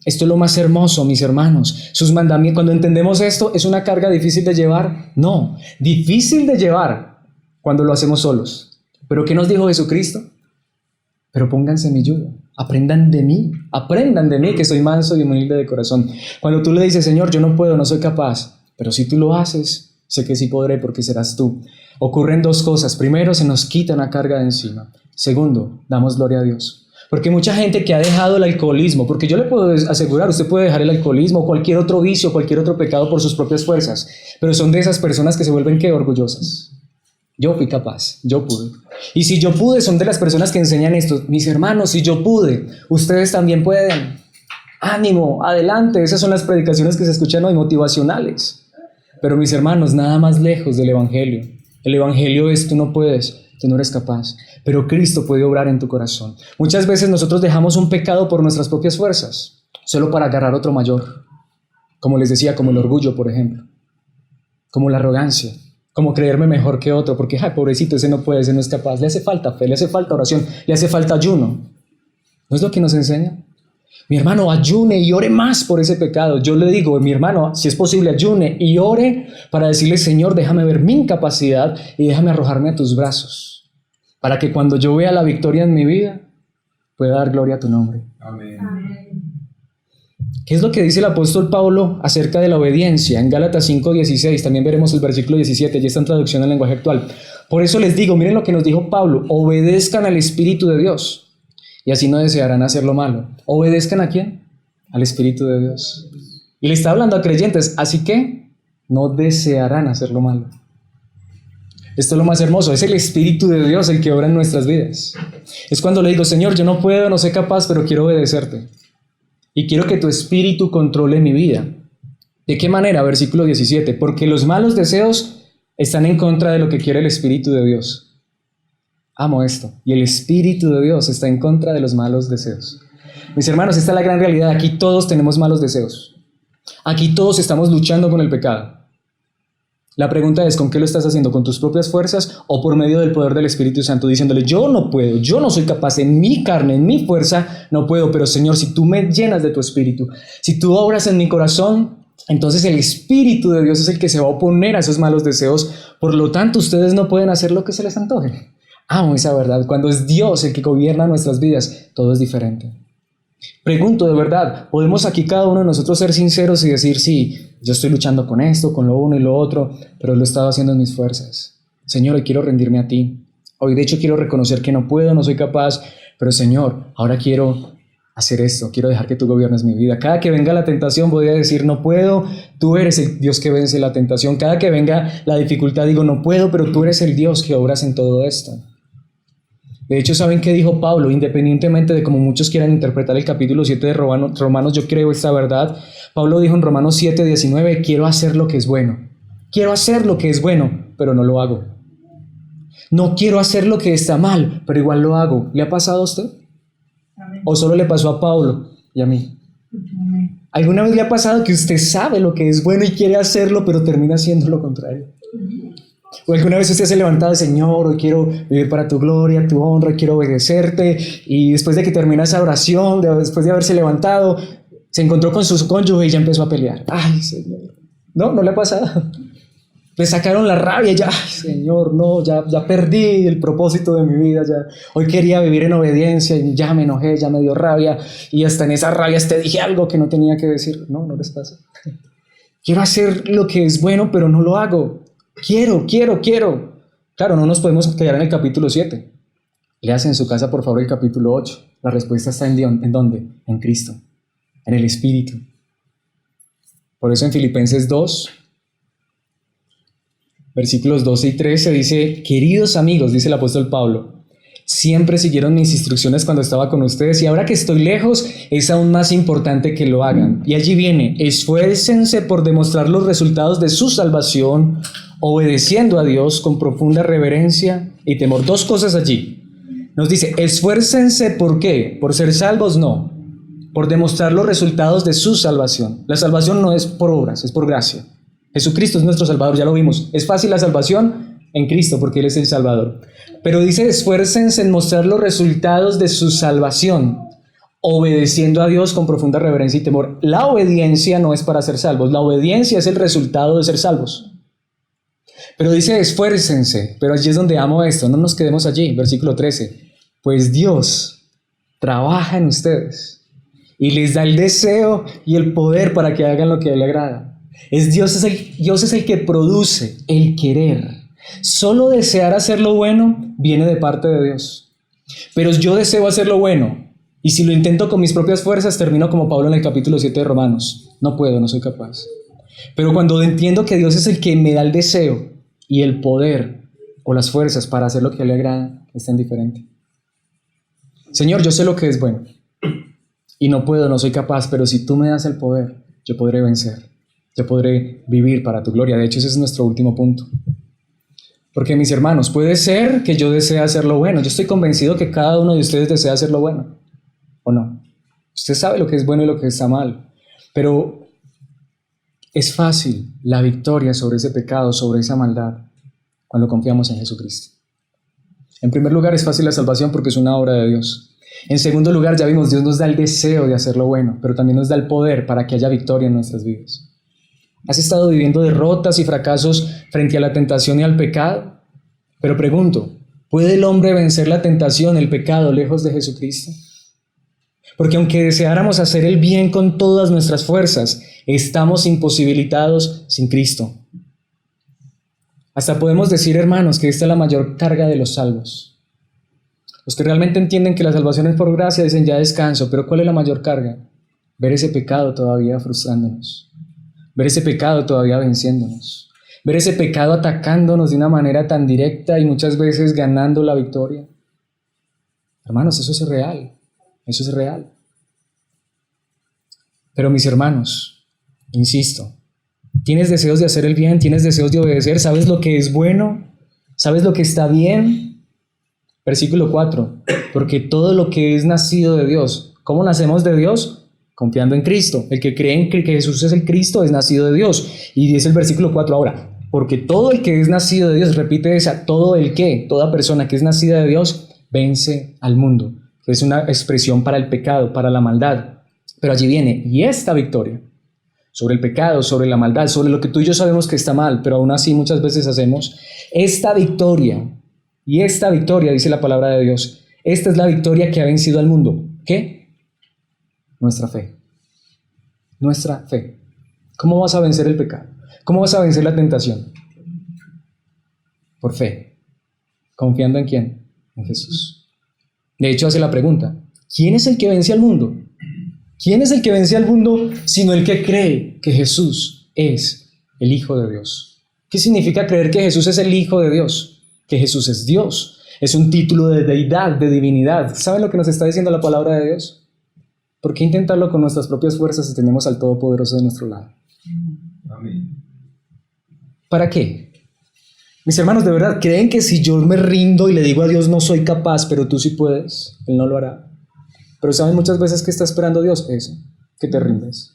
Esto es lo más hermoso, mis hermanos. Sus mandamientos, cuando entendemos esto, ¿es una carga difícil de llevar? No, difícil de llevar cuando lo hacemos solos. ¿Pero qué nos dijo Jesucristo? Pero pónganse mi yugo, aprendan de mí, que soy manso y humilde de corazón. Cuando tú le dices, Señor, yo no puedo, no soy capaz, pero si tú lo haces, sé que sí podré porque serás tú. Ocurren dos cosas. Primero, se nos quita una carga de encima. Segundo, damos gloria a Dios. Porque mucha gente que ha dejado el alcoholismo, porque yo le puedo asegurar, usted puede dejar el alcoholismo, cualquier otro vicio, cualquier otro pecado por sus propias fuerzas, pero son de esas personas que se vuelven ¿qué? Orgullosas. Yo fui capaz, yo pude. Y si yo pude, son de las personas que enseñan esto. Mis hermanos, si yo pude, ustedes también pueden. Ánimo, adelante. Esas son las predicaciones que se escuchan hoy, motivacionales. Pero mis hermanos, nada más lejos del Evangelio. El Evangelio es tú no puedes, tú no eres capaz. Pero Cristo puede obrar en tu corazón. Muchas veces nosotros dejamos un pecado por nuestras propias fuerzas, solo para agarrar otro mayor. Como les decía, como el orgullo, por ejemplo. Como la arrogancia. Como creerme mejor que otro, porque, pobrecito, ese no puede, ese no es capaz. Le hace falta fe, le hace falta oración, le hace falta ayuno. ¿No es lo que nos enseña? Mi hermano, ayune y ore más por ese pecado. Yo le digo, mi hermano, si es posible, ayune y ore para decirle, Señor, déjame ver mi incapacidad y déjame arrojarme a tus brazos. Para que cuando yo vea la victoria en mi vida, pueda dar gloria a tu nombre. Amén. ¿Qué es lo que dice el apóstol Pablo acerca de la obediencia? En Gálatas 5:16, también veremos el versículo 17, ya está en traducción al lenguaje actual. Por eso les digo, miren lo que nos dijo Pablo, obedezcan al Espíritu de Dios y así no desearán hacer lo malo. ¿Obedezcan a quién? Al Espíritu de Dios. Y le está hablando a creyentes, así que no desearán hacer lo malo. Esto es lo más hermoso, es el Espíritu de Dios el que obra en nuestras vidas. Es cuando le digo, Señor, yo no puedo, no soy capaz, pero quiero obedecerte. Y quiero que tu Espíritu controle mi vida. ¿De qué manera? Versículo 17. Porque los malos deseos están en contra de lo que quiere el Espíritu de Dios. Amo esto. Y el Espíritu de Dios está en contra de los malos deseos. Mis hermanos, esta es la gran realidad. Aquí todos tenemos malos deseos. Aquí todos estamos luchando con el pecado. La pregunta es, ¿con qué lo estás haciendo? ¿Con tus propias fuerzas o por medio del poder del Espíritu Santo? Diciéndole, yo no puedo, yo no soy capaz, en mi carne, en mi fuerza, no puedo. Pero Señor, si tú me llenas de tu Espíritu, si tú obras en mi corazón, entonces el Espíritu de Dios es el que se va a oponer a esos malos deseos. Por lo tanto, ustedes no pueden hacer lo que se les antoje. Amo esa verdad. Cuando es Dios el que gobierna nuestras vidas, todo es diferente. Pregunto de verdad, ¿podemos aquí cada uno de nosotros ser sinceros y decir, sí, yo estoy luchando con esto, con lo uno y lo otro, pero lo he estado haciendo en mis fuerzas? Señor, hoy quiero rendirme a ti. Hoy de hecho quiero reconocer que no puedo, no soy capaz, pero Señor, ahora quiero hacer esto, quiero dejar que tú gobiernes mi vida. Cada que venga la tentación voy a decir, no puedo, tú eres el Dios que vence la tentación. Cada que venga la dificultad digo, no puedo, pero tú eres el Dios que obras en todo esto. De hecho, ¿saben qué dijo Pablo? Independientemente de cómo muchos quieran interpretar el capítulo 7 de Romanos, yo creo esta verdad. Pablo dijo en Romanos 7:19, quiero hacer lo que es bueno. Quiero hacer lo que es bueno, pero no lo hago. No quiero hacer lo que está mal, pero igual lo hago. ¿Le ha pasado a usted? Amén. ¿O solo le pasó a Pablo y a mí? Amén. ¿Alguna vez le ha pasado que usted sabe lo que es bueno y quiere hacerlo, pero termina haciendo lo contrario? ¿O alguna vez usted se ha levantado, Señor, hoy quiero vivir para tu gloria, tu honra, quiero obedecerte, y después de que termina esa oración, después de haberse levantado, se encontró con su cónyuge y ya empezó a pelear? ¡Ay, Señor! ¿No le ha pasado? Le sacaron la rabia y ya, ¡ay, Señor, no! Ya perdí el propósito de mi vida, ya. Hoy quería vivir en obediencia y ya me enojé, ya me dio rabia, y hasta en esa rabia te dije algo que no tenía que decir. No les pasa. Quiero hacer lo que es bueno, pero no lo hago. Quiero. Claro, no nos podemos quedar en el capítulo 7. Léase en su casa, por favor, el capítulo 8. La respuesta está ¿en dónde? En Cristo, en el Espíritu. Por eso en Filipenses 2, versículos 12 y 13 dice, queridos amigos, dice el apóstol Pablo, siempre siguieron mis instrucciones cuando estaba con ustedes y ahora que estoy lejos es aún más importante que lo hagan. Y allí viene, esfuércense por demostrar los resultados de su salvación, obedeciendo a Dios con profunda reverencia y temor. Dos cosas allí. Nos dice, esfuércense, ¿por qué? ¿Por ser salvos? No. Por demostrar los resultados de su salvación. La salvación no es por obras, es por gracia. Jesucristo es nuestro Salvador, ya lo vimos. Es fácil la salvación en Cristo porque Él es el Salvador. Pero dice, esfuércense en mostrar los resultados de su salvación, obedeciendo a Dios con profunda reverencia y temor. La obediencia no es para ser salvos, la obediencia es el resultado de ser salvos. Pero dice, esfuércense, pero allí es donde amo esto, no nos quedemos allí. Versículo 13, pues Dios trabaja en ustedes y les da el deseo y el poder para que hagan lo que a Él le agrada. Dios es el que produce el querer. Solo desear hacer lo bueno viene de parte de Dios. Pero yo deseo hacer lo bueno y si lo intento con mis propias fuerzas termino como Pablo en el capítulo 7 de Romanos. No puedo, no soy capaz. Pero cuando entiendo que Dios es el que me da el deseo y el poder o las fuerzas para hacer lo que a Él le agrada, es tan diferente. Señor, yo sé lo que es bueno y no puedo, no soy capaz, pero si tú me das el poder, yo podré vencer, yo podré vivir para tu gloria. De hecho, ese es nuestro último punto. Porque mis hermanos, puede ser que yo desee hacer lo bueno. Yo estoy convencido que cada uno de ustedes desea hacer lo bueno, ¿o no? Usted sabe lo que es bueno y lo que está mal, pero es fácil la victoria sobre ese pecado, sobre esa maldad, cuando confiamos en Jesucristo. En primer lugar, es fácil la salvación porque es una obra de Dios. En segundo lugar, ya vimos, Dios nos da el deseo de hacer lo bueno, pero también nos da el poder para que haya victoria en nuestras vidas. ¿Has estado viviendo derrotas y fracasos frente a la tentación y al pecado? Pero pregunto, ¿puede el hombre vencer la tentación, el pecado, lejos de Jesucristo? Porque aunque deseáramos hacer el bien con todas nuestras fuerzas, estamos imposibilitados sin Cristo. Hasta podemos decir, hermanos, que esta es la mayor carga de los salvos. Los que realmente entienden que la salvación es por gracia dicen ya descanso, pero ¿cuál es la mayor carga? Ver ese pecado todavía frustrándonos, ver ese pecado todavía venciéndonos, ver ese pecado atacándonos de una manera tan directa y muchas veces ganando la victoria. Hermanos, eso es real. Eso es real. Pero mis hermanos, insisto, ¿tienes deseos de hacer el bien? ¿Tienes deseos de obedecer? ¿Sabes lo que es bueno? ¿Sabes lo que está bien? Versículo 4, porque todo lo que es nacido de Dios, ¿cómo nacemos de Dios? Confiando en Cristo. El que cree en que Jesús es el Cristo es nacido de Dios. Y dice el versículo 4 ahora, porque todo el que es nacido de Dios, repite esa, todo el que, toda persona que es nacida de Dios, vence al mundo. Es una expresión para el pecado, para la maldad. Pero allí viene, y esta victoria sobre el pecado, sobre la maldad, sobre lo que tú y yo sabemos que está mal, pero aún así muchas veces hacemos, esta victoria, y esta victoria, dice la palabra de Dios, esta es la victoria que ha vencido al mundo. ¿Qué? Nuestra fe. Nuestra fe. ¿Cómo vas a vencer el pecado? ¿Cómo vas a vencer la tentación? Por fe. ¿Confiando en quién? En Jesús. De hecho, hace la pregunta, ¿Quién es el que vence al mundo? ¿Quién es el que vence al mundo sino el que cree que Jesús es el Hijo de Dios? ¿Qué significa creer que Jesús es el Hijo de Dios? Que Jesús es Dios. Es un título de deidad, de divinidad. ¿Saben lo que nos está diciendo la palabra de Dios? ¿Por qué intentarlo con nuestras propias fuerzas si tenemos al Todopoderoso de nuestro lado? Amén. ¿Para qué? Mis hermanos, ¿de verdad creen que si yo me rindo y le digo a Dios no soy capaz, pero tú sí puedes? Él no lo hará. Pero ¿saben muchas veces que está esperando Dios? Eso, que te rindes.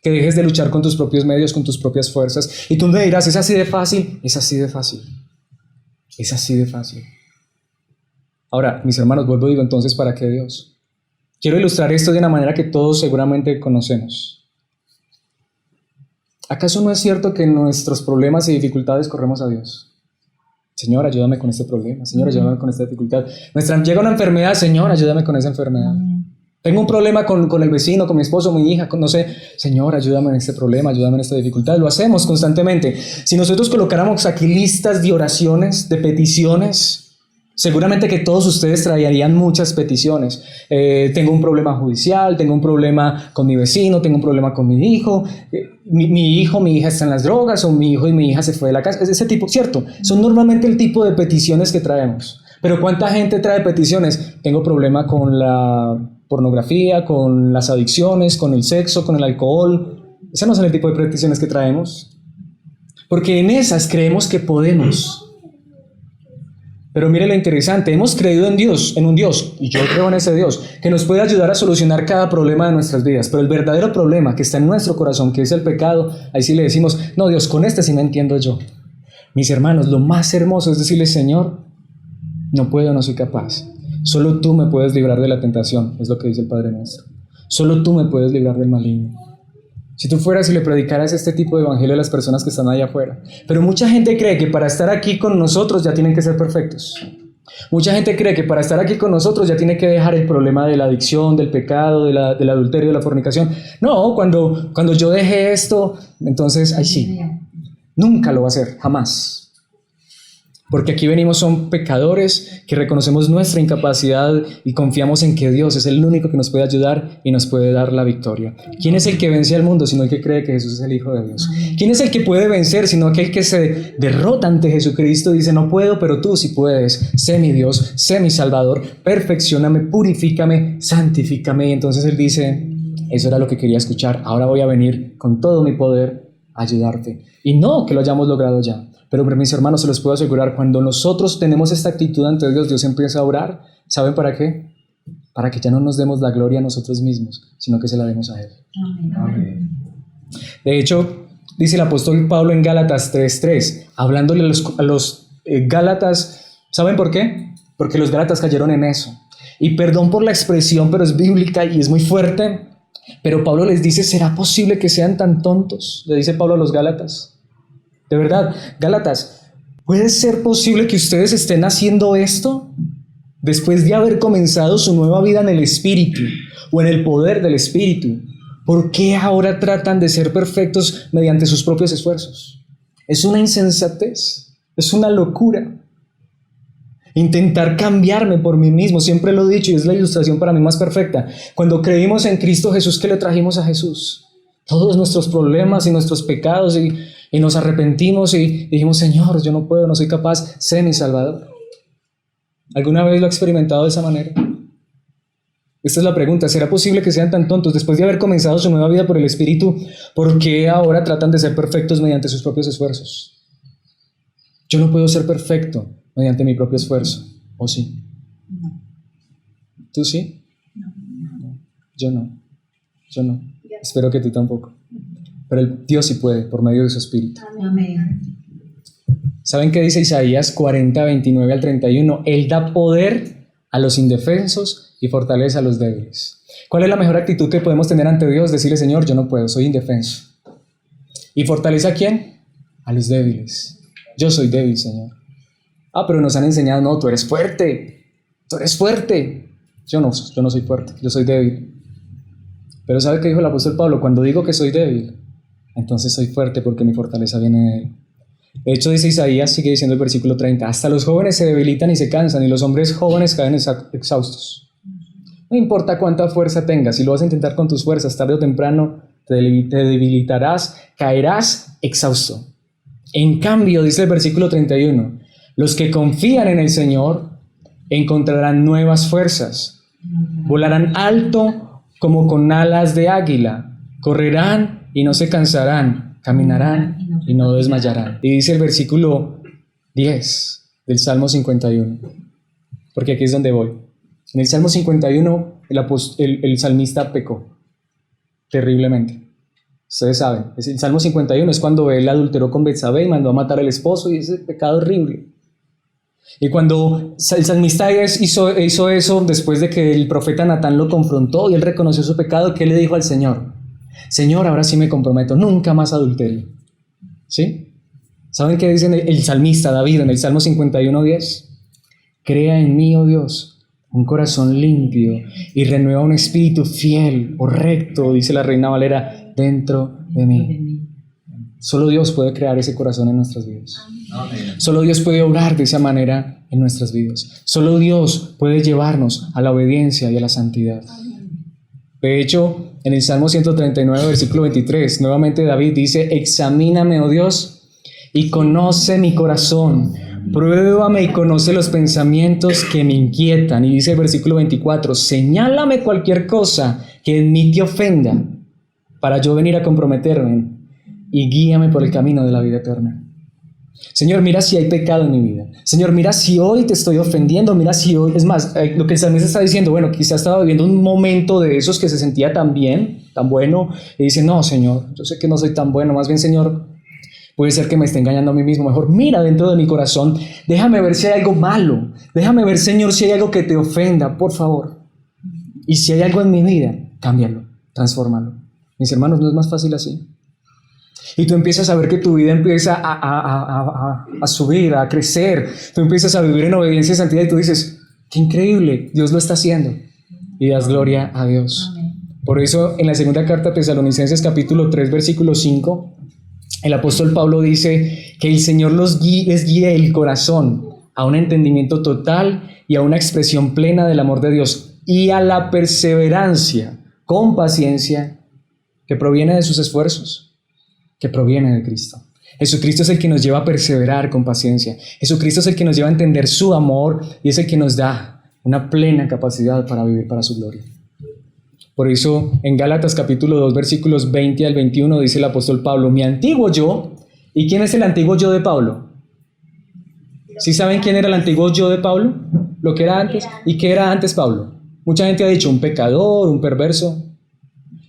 Que dejes de luchar con tus propios medios, con tus propias fuerzas. Y tú me dirás, ¿es así de fácil? Es así de fácil. Es así de fácil. Ahora, mis hermanos, vuelvo y digo, entonces, ¿para qué Dios? Quiero ilustrar esto de una manera que todos seguramente conocemos. ¿Acaso no es cierto que en nuestros problemas y dificultades corremos a Dios? Señor, ayúdame con este problema. Señor, ayúdame con esta dificultad. Llega una enfermedad. Señor, ayúdame con esa enfermedad. Tengo un problema con el vecino, con mi esposo, mi hija, no sé. Señor, ayúdame en este problema, ayúdame en esta dificultad. Lo hacemos constantemente. Si nosotros colocáramos aquí listas de oraciones, de peticiones, seguramente que todos ustedes traerían muchas peticiones. Tengo un problema judicial, tengo un problema con mi vecino, tengo un problema con mi hijo, mi hijo, mi hija está en las drogas, o mi hijo y mi hija se fue de la casa. Es ese tipo, ¿cierto? Son normalmente el tipo de peticiones que traemos. Pero ¿cuánta gente trae peticiones? Tengo problema con la pornografía, con las adicciones, con el sexo, con el alcohol. Ese no son el tipo de peticiones que traemos. Porque en esas creemos que podemos. Pero mire lo interesante, hemos creído en Dios, en un Dios, y yo creo en ese Dios, que nos puede ayudar a solucionar cada problema de nuestras vidas. Pero el verdadero problema que está en nuestro corazón, que es el pecado, ahí sí le decimos, no Dios, con este sí me entiendo yo. Mis hermanos, lo más hermoso es decirle, Señor, no puedo, no soy capaz. Solo tú me puedes librar de la tentación, es lo que dice el Padre Nuestro. Solo tú me puedes librar del maligno. Si tú fueras y le predicaras este tipo de evangelio a las personas que están allá afuera. Pero mucha gente cree que para estar aquí con nosotros ya tienen que ser perfectos. Mucha gente cree que para estar aquí con nosotros ya tiene que dejar el problema de la adicción, del pecado, del adulterio, de la fornicación. No, cuando yo deje esto, entonces, ay sí, nunca lo va a hacer, jamás. Porque aquí venimos son pecadores que reconocemos nuestra incapacidad y confiamos en que Dios es el único que nos puede ayudar y nos puede dar la victoria. ¿Quién es el que vence al mundo sino el que cree que Jesús es el Hijo de Dios? ¿Quién es el que puede vencer sino aquel que se derrota ante Jesucristo y dice no puedo, pero tú sí puedes? Sé mi Dios, sé mi Salvador, perfeccióname, purifícame, santifícame. Y entonces Él dice, eso era lo que quería escuchar, ahora voy a venir con todo mi poder a ayudarte. Y no que lo hayamos logrado ya. Pero mis hermanos, se los puedo asegurar, cuando nosotros tenemos esta actitud ante Dios, Dios empieza a orar. ¿Saben para qué? Para que ya no nos demos la gloria a nosotros mismos, sino que se la demos a Él. Amén. De hecho, dice el apóstol Pablo en Gálatas 3:3, hablándole a los Gálatas, ¿saben por qué? Porque los Gálatas cayeron en eso. Y perdón por la expresión, pero es bíblica y es muy fuerte. Pero Pablo les dice, ¿será posible que sean tan tontos? Le dice Pablo a los Gálatas. De verdad, Gálatas, ¿puede ser posible que ustedes estén haciendo esto después de haber comenzado su nueva vida en el Espíritu o en el poder del Espíritu? ¿Por qué ahora tratan de ser perfectos mediante sus propios esfuerzos? Es una insensatez, es una locura. Intentar cambiarme por mí mismo, siempre lo he dicho y es la ilustración para mí más perfecta. Cuando creímos en Cristo Jesús, ¿qué le trajimos a Jesús? Todos nuestros problemas y nuestros pecados y nos arrepentimos y dijimos, Señor, yo no puedo, no soy capaz, sé mi Salvador. ¿Alguna vez lo ha experimentado de esa manera? Esta es la pregunta, ¿será posible que sean tan tontos después de haber comenzado su nueva vida por el Espíritu? ¿Por qué ahora tratan de ser perfectos mediante sus propios esfuerzos? Yo no puedo ser perfecto mediante mi propio esfuerzo, ¿o sí? No. ¿Tú sí? No. Yo no. Espero que tú tampoco. Pero el Dios sí puede, por medio de su Espíritu. Amén. ¿Saben qué dice Isaías 40, 29 al 31? Él da poder a los indefensos y fortalece a los débiles. ¿Cuál es la mejor actitud que podemos tener ante Dios? Decirle, Señor, yo no puedo, soy indefenso. ¿Y fortalece a quién? A los débiles. Yo soy débil, Señor. Pero nos han enseñado, no, tú eres fuerte. Tú eres fuerte. Yo no soy fuerte, yo soy débil. Pero ¿sabe qué dijo el apóstol Pablo? Cuando digo que soy débil, entonces soy fuerte porque mi fortaleza viene de Él. De hecho, dice Isaías, sigue diciendo el versículo 30, hasta los jóvenes se debilitan y se cansan y los hombres jóvenes caen exhaustos. No importa cuánta fuerza tengas, si lo vas a intentar con tus fuerzas, tarde o temprano te debilitarás, caerás exhausto. En cambio, dice el versículo 31, los que confían en el Señor encontrarán nuevas fuerzas, volarán alto como con alas de águila, correrán y no se cansarán, caminarán y no desmayarán. Y dice el versículo 10 del Salmo 51, porque aquí es donde voy. En el Salmo 51 el salmista pecó terriblemente. Ustedes saben, el Salmo 51 es cuando él adulteró con Betsabé y mandó a matar al esposo, y ese pecado horrible. Y cuando el salmista hizo eso después de que el profeta Natán lo confrontó y él reconoció su pecado, ¿qué le dijo al Señor? Señor, ahora sí me comprometo, nunca más adulterio. ¿Sí? ¿Saben qué dice el salmista David en el Salmo 51:10? Crea en mí, oh Dios, un corazón limpio y renueva un espíritu fiel o recto, dice la Reina Valera, dentro de mí. Solo Dios puede crear ese corazón en nuestras vidas. Amén. Solo Dios puede obrar de esa manera en nuestras vidas. Solo Dios puede llevarnos a la obediencia y a la santidad. De hecho, en el Salmo 139, versículo 23, nuevamente David dice, examíname, oh Dios, y conoce mi corazón. Pruébame y conoce los pensamientos que me inquietan. Y dice el versículo 24, señálame cualquier cosa que en mí te ofenda, para yo venir a comprometerme, y guíame por el camino de la vida eterna. Señor, mira si hay pecado en mi vida. Señor, mira si hoy te estoy ofendiendo. Mira si hoy, es más, lo que el salmista está diciendo, bueno, quizás estaba viviendo un momento de esos que se sentía tan bien, tan bueno, y dice, no, Señor, yo sé que no soy tan bueno, más bien, Señor, puede ser que me esté engañando a mí mismo. Mejor mira dentro de mi corazón, déjame ver si hay algo malo, déjame ver, Señor, si hay algo que te ofenda, por favor. Y si hay algo en mi vida, cámbialo, transfórmalo. Mis hermanos, ¿no es más fácil así? Y tú empiezas a ver que tu vida empieza a subir, a crecer. Tú empiezas a vivir en obediencia y santidad y tú dices, qué increíble, Dios lo está haciendo. Y das gloria a Dios. Por eso en la segunda carta a Tesalonicenses capítulo 3 versículo 5, el apóstol Pablo dice que el Señor les guíe el corazón a un entendimiento total y a una expresión plena del amor de Dios y a la perseverancia con paciencia que proviene de sus esfuerzos, que proviene de Cristo. Jesucristo es el que nos lleva a perseverar con paciencia. Jesucristo es el que nos lleva a entender su amor y es el que nos da una plena capacidad para vivir para su gloria. Por eso en Gálatas capítulo 2 versículos 20 al 21 dice el apóstol Pablo, mi antiguo yo. ¿Y quién es el antiguo yo de Pablo? ¿Sí saben quién era el antiguo yo de Pablo? Lo que era antes. ¿Y qué era antes Pablo? Mucha gente ha dicho un pecador, un perverso.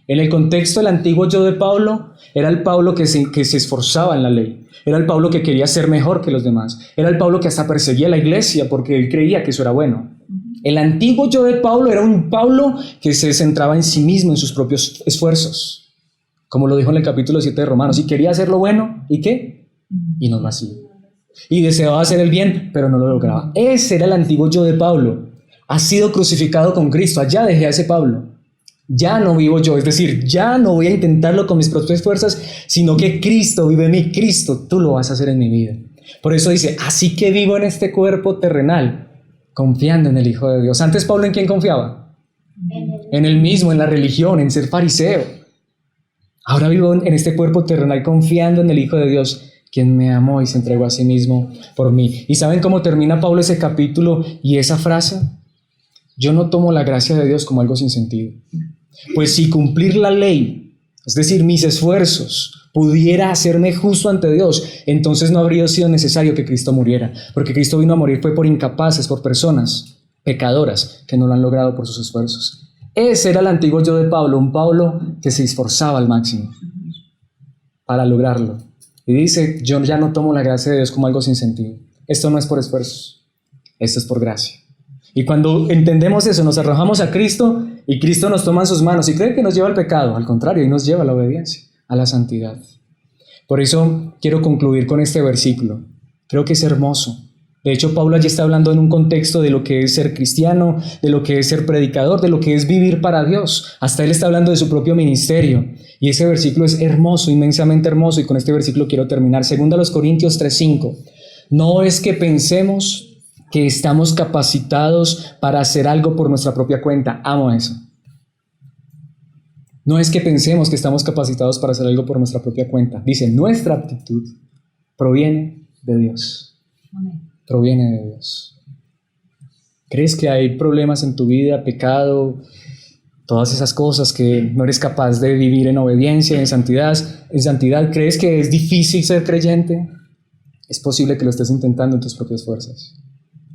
En el contexto del antiguo yo de Pablo, era el Pablo que se esforzaba en la ley. Era el Pablo que quería ser mejor que los demás. Era el Pablo que hasta perseguía a la iglesia porque él creía que eso era bueno. El antiguo yo de Pablo era un Pablo que se centraba en sí mismo, en sus propios esfuerzos. Como lo dijo en el capítulo 7 de Romanos. Y quería hacer lo bueno, ¿y qué? Y no lo hacía. Y deseaba hacer el bien, pero no lo lograba. Ese era el antiguo yo de Pablo. Ha sido crucificado con Cristo. Allá dejé a ese Pablo. Ya no vivo yo, es decir, ya no voy a intentarlo con mis propias fuerzas, sino que Cristo vive en mí. Cristo, tú lo vas a hacer en mi vida. Por eso dice, así que vivo en este cuerpo terrenal, confiando en el Hijo de Dios. Antes Pablo, ¿en quién confiaba? En él mismo, en la religión, en ser fariseo. Ahora vivo en este cuerpo terrenal confiando en el Hijo de Dios, quien me amó y se entregó a sí mismo por mí. ¿Y saben cómo termina Pablo ese capítulo y esa frase? Yo no tomo la gracia de Dios como algo sin sentido. Pues si cumplir la ley, es decir, mis esfuerzos, pudiera hacerme justo ante Dios, entonces no habría sido necesario que Cristo muriera, porque Cristo vino a morir fue por incapaces, por personas pecadoras que no lo han logrado por sus esfuerzos. Ese era el antiguo yo de Pablo, un Pablo que se esforzaba al máximo para lograrlo. Y dice, yo ya no tomo la gracia de Dios como algo sin sentido. Esto no es por esfuerzos, esto es por gracia. Y cuando entendemos eso, nos arrojamos a Cristo y Cristo nos toma en sus manos y cree que nos lleva al pecado. Al contrario, y nos lleva a la obediencia, a la santidad. Por eso quiero concluir con este versículo. Creo que es hermoso. De hecho, Pablo allí está hablando en un contexto de lo que es ser cristiano, de lo que es ser predicador, de lo que es vivir para Dios. Hasta él está hablando de su propio ministerio. Y ese versículo es hermoso, inmensamente hermoso. Y con este versículo quiero terminar. 2 Corintios 3:5. No es que pensemos que estamos capacitados para hacer algo por nuestra propia cuenta. Amo eso. No es que pensemos que estamos capacitados para hacer algo por nuestra propia cuenta. Dice, nuestra aptitud proviene de Dios. Amén. Proviene de Dios. ¿Crees que hay problemas en tu vida, pecado, todas esas cosas que no eres capaz de vivir en obediencia, en santidad? ¿Crees que es difícil ser creyente? Es posible que lo estés intentando en tus propias fuerzas.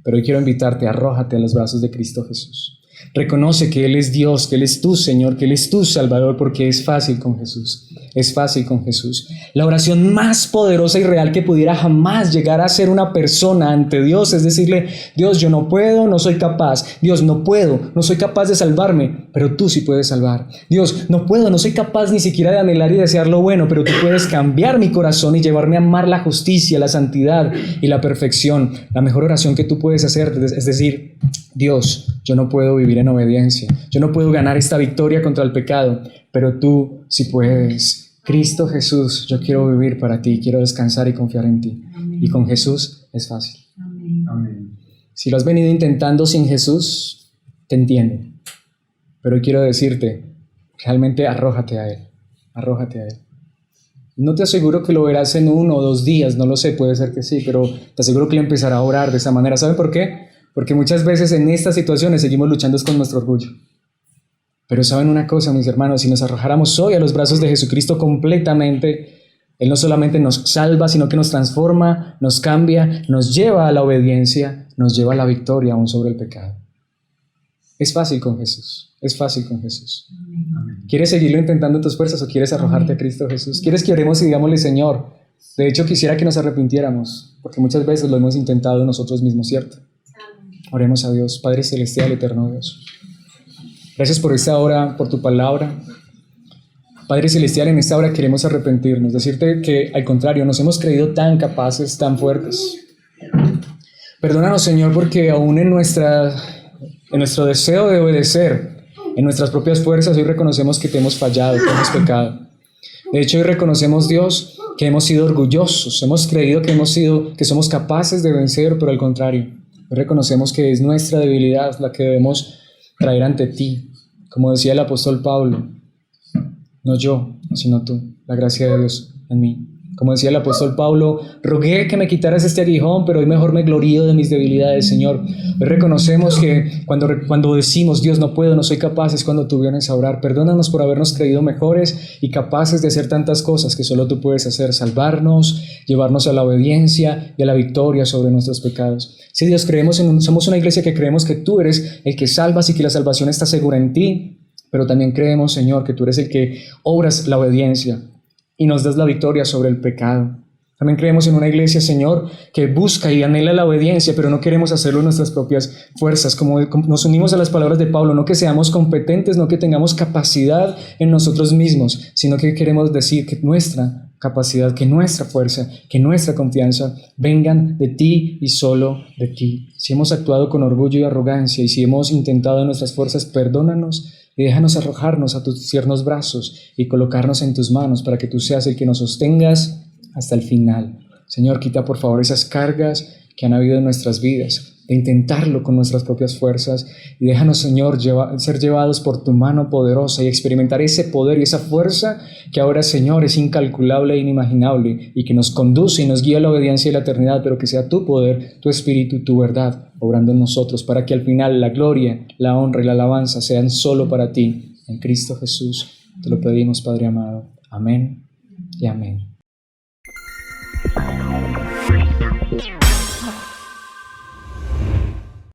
Pero hoy quiero invitarte, arrójate a los brazos de Cristo Jesús. Reconoce que Él es Dios, que Él es tu Señor, que Él es tu Salvador, porque es fácil con Jesús. Es fácil con Jesús. La oración más poderosa y real que pudiera jamás llegar a ser una persona ante Dios es decirle, Dios, yo no puedo, no soy capaz. Dios, no puedo, no soy capaz de salvarme, pero tú sí puedes salvar. Dios, no puedo, no soy capaz ni siquiera de anhelar y desear lo bueno, pero tú puedes cambiar mi corazón y llevarme a amar la justicia, la santidad y la perfección. La mejor oración que tú puedes hacer es decir, Dios, yo no puedo vivir en obediencia, yo no puedo ganar esta victoria contra el pecado, pero tú sí puedes. Cristo Jesús, yo quiero vivir para ti, quiero descansar y confiar en ti. Amén. Y con Jesús es fácil. Amén. Amén. Si lo has venido intentando sin Jesús, te entiendo. Pero hoy quiero decirte, realmente arrójate a Él, arrójate a Él. No te aseguro que lo verás en 1 o 2 días, no lo sé, puede ser que sí, pero te aseguro que Él empezará a orar de esa manera. ¿Saben por qué? Porque muchas veces en estas situaciones seguimos luchando con nuestro orgullo. Pero ¿saben una cosa, mis hermanos? Si nos arrojáramos hoy a los brazos de Jesucristo completamente, Él no solamente nos salva, sino que nos transforma, nos cambia, nos lleva a la obediencia, nos lleva a la victoria aún sobre el pecado. Es fácil con Jesús, es fácil con Jesús. Amén. ¿Quieres seguirlo intentando en tus fuerzas o quieres arrojarte a Cristo Jesús? ¿Quieres que oremos y digámosle, Señor? De hecho, quisiera que nos arrepintiéramos, porque muchas veces lo hemos intentado nosotros mismos, ¿cierto? Oremos a Dios, Padre Celestial, eterno Dios. Gracias por esta hora, por tu palabra. Padre Celestial, en esta hora queremos arrepentirnos, decirte que al contrario, nos hemos creído tan capaces, tan fuertes. Perdónanos, Señor, porque aún en nuestro deseo de obedecer, en nuestras propias fuerzas, hoy reconocemos que te hemos fallado, que hemos pecado. De hecho, hoy reconocemos, Dios, que hemos sido orgullosos, hemos creído que somos capaces de vencer, pero al contrario, hoy reconocemos que es nuestra debilidad la que debemos traer ante ti. Como decía el apóstol Pablo, no yo, sino tú, la gracia de Dios en mí. Como decía el apóstol Pablo, rogué que me quitaras este aguijón, pero hoy mejor me glorío de mis debilidades, Señor. Hoy reconocemos que cuando decimos, Dios, no puedo, no soy capaz, es cuando tú vienes a orar. Perdónanos por habernos creído mejores y capaces de hacer tantas cosas que solo tú puedes hacer, salvarnos, llevarnos a la obediencia y a la victoria sobre nuestros pecados. Sí, Dios, somos una iglesia que creemos que tú eres el que salvas y que la salvación está segura en ti, pero también creemos, Señor, que tú eres el que obras la obediencia y nos das la victoria sobre el pecado. También creemos en una iglesia, Señor, que busca y anhela la obediencia, pero no queremos hacerlo en nuestras propias fuerzas. Como nos unimos a las palabras de Pablo, no que seamos competentes, no que tengamos capacidad en nosotros mismos, sino que queremos decir que nuestra capacidad, que nuestra fuerza, que nuestra confianza vengan de ti y solo de ti. Si hemos actuado con orgullo y arrogancia y si hemos intentado en nuestras fuerzas, perdónanos y déjanos arrojarnos a tus tiernos brazos y colocarnos en tus manos para que tú seas el que nos sostengas hasta el final. Señor, quita por favor esas cargas que han habido en nuestras vidas, de intentarlo con nuestras propias fuerzas, y déjanos, Señor, ser llevados por tu mano poderosa y experimentar ese poder y esa fuerza que ahora, Señor, es incalculable e inimaginable y que nos conduce y nos guía a la obediencia y la eternidad, pero que sea tu poder, tu espíritu y tu verdad obrando en nosotros para que al final la gloria, la honra y la alabanza sean solo para ti, en Cristo Jesús. Te lo pedimos, Padre amado. Amén y amén.